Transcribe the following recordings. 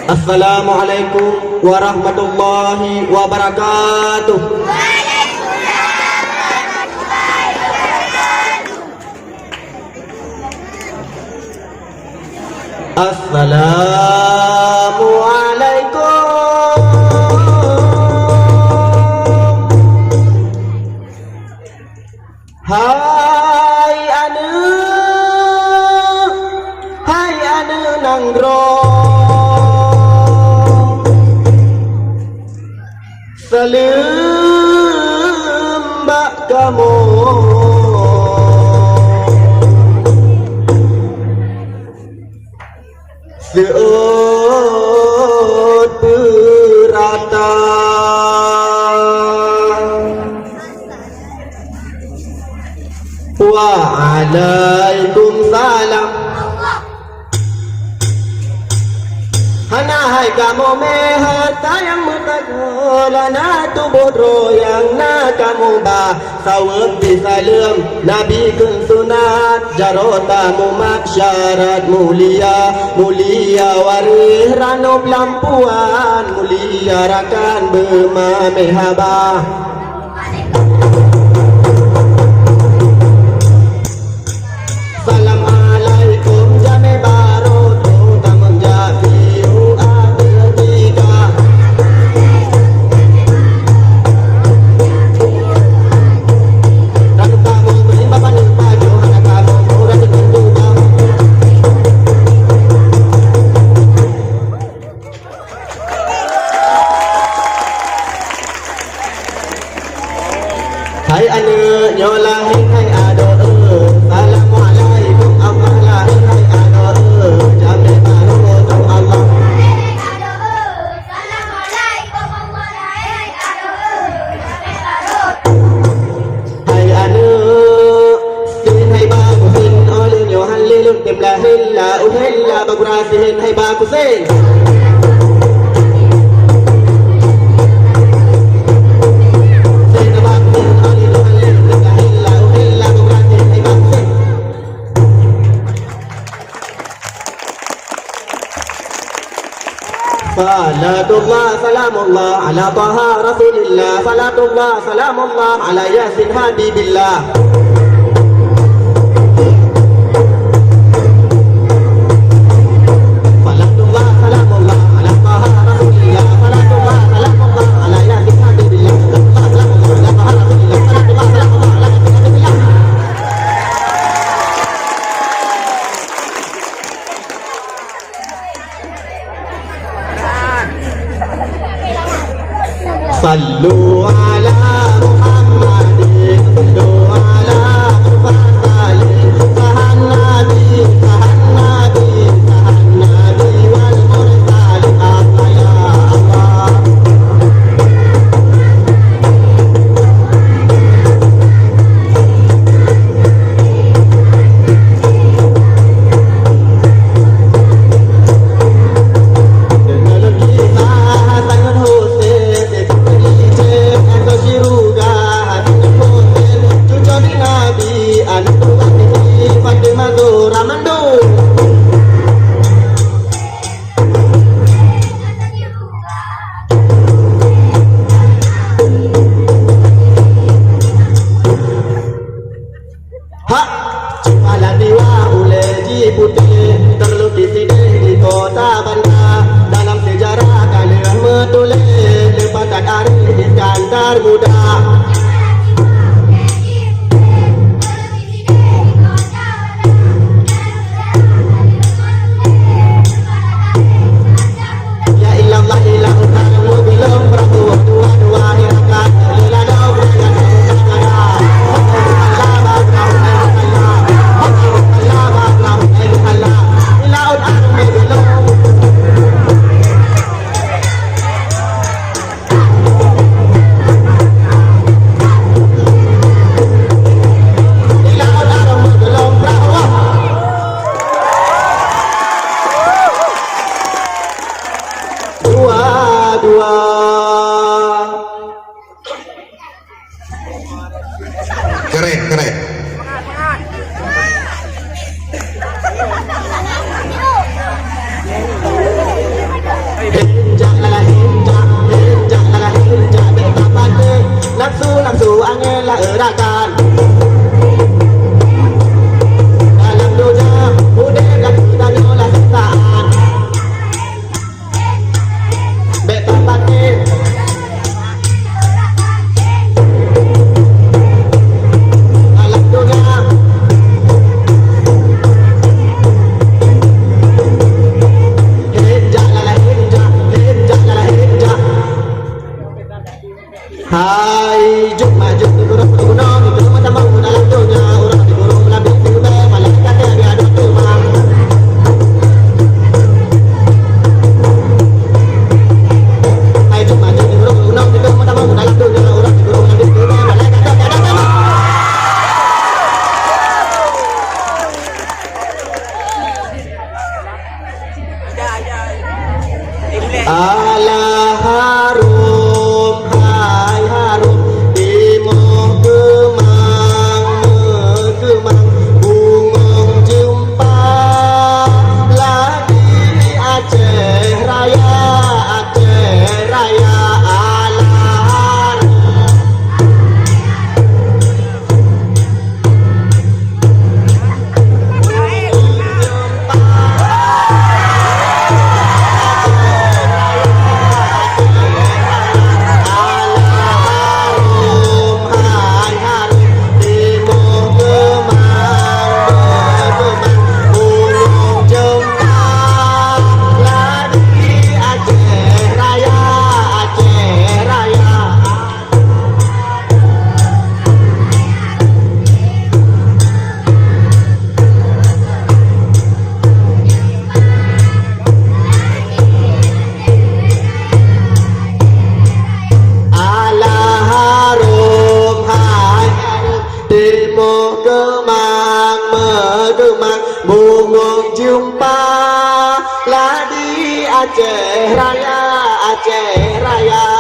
Assalamualaikum warahmatullahi wabarakatuh. Assalamualaikum. Hai anu nanggrong selembak kamu seot berata Waalaikumsalam. Hanahai kamu mehat sayang mutagula na tubuh royang na kamu bah sawab bisalam nabi kun sunat jarota mumak syarat mulia mulia warih ranub lampuan mulia rakan bermamehabah. Hai anu nyolahin hai ado Assalamualaikum amalahin hai ado jame baru tau Allah. Assalamualaikum amalahin hai ado jame baru. Hai anu sin hai bagu sin oleh nyohan lilun kimlahilla uhilla bagurasihin hai bagu sin. Salatullah salamullah ala taha rasulillah. Salatullah salamullah ala yasin habibillah. Salatullah salamullah ala taha rasulillah. Salatullah salamullah ala yasin habibillah. Salatullah salamullah ala taha rasulillah. Salatullah salamullah ala yasin habibillah. Sallu ala Muhammadin, sallu ala Muhammadin, sahan nabi, sahan nabi, sahan nabi wal mursalin. Allah ya Allah. Terlukis di kota Banda dalam sejarah kalian menulis lepaskan Arif Iskandar muda. Ya ilallah ilah utaramu belum prabu dua-dua hirakan lelana berjalan nafsu angin lah erakan. Dalam dunia mudah dan kita nyolah setaan. Betah batin. Dalam dunia hinja lala hinja, hinja lala hinja. Hai juk maju turun gunung itu macam mau dalam dunia orang di gunung lebih tinggi malaikat dia ada tumang. Hai juk maju turun gunung itu macam mau dalam dunia orang di gunung lebih tinggi malaikat dia ada tumang. Allah harum hai harum Timur kemang bungong jumpa lagi Aceh Raya Allah harum bungong jumpa lah di Aceh Raya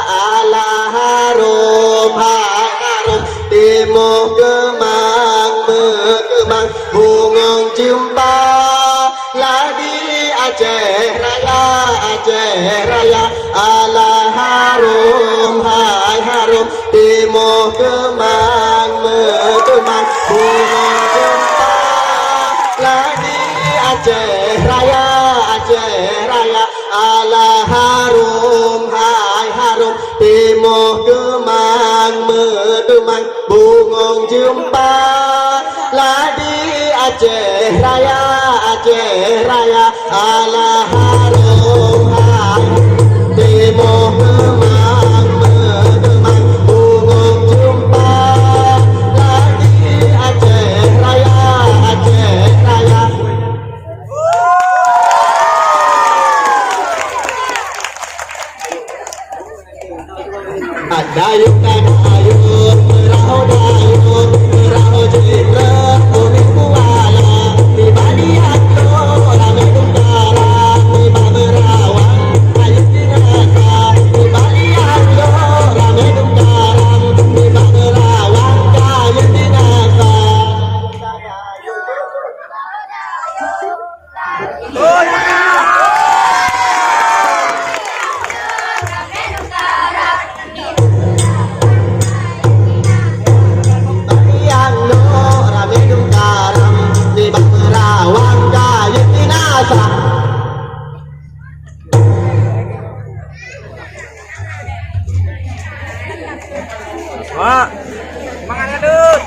Allah harum hai harum Timur kemang bungong jumpa lah di Aceh Raya Allah harum hai harum Timur kemang bungong jumpa lagi Aceh Raya Allah harum hai harum Timur kemang bungong jumpa lagi Aceh Raya Allah harum hai Timur kemang bungong jumpa lagi Aceh Raya Dayung dan ayun merau dayung merau citra kuning kuala di balian lo rame tungkara di berawang ayun dinasa di balian lo rame tungkara di berawang ayun dinasa. Wah, semangat adut.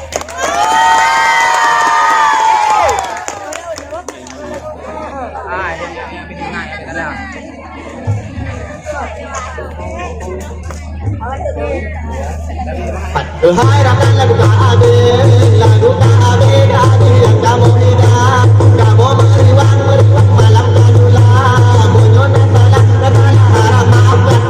Yang bikin naik, ada. Hai rakan lagu Ka'abe yang kamu hidup kamu meriwang malam kadula munyona salah harap maafkan.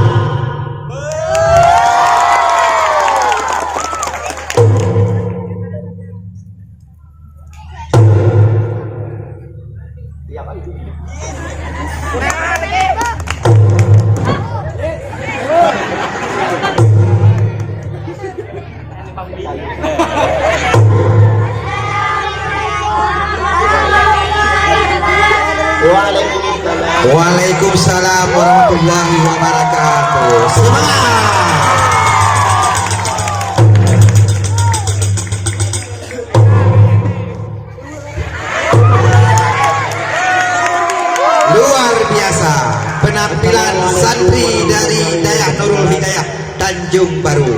Waalaikumsalam warahmatullahi wabarakatuh. Semangat. luar biasa penampilan santri dari Dayah Nurul Hidayah Tanjung Baru.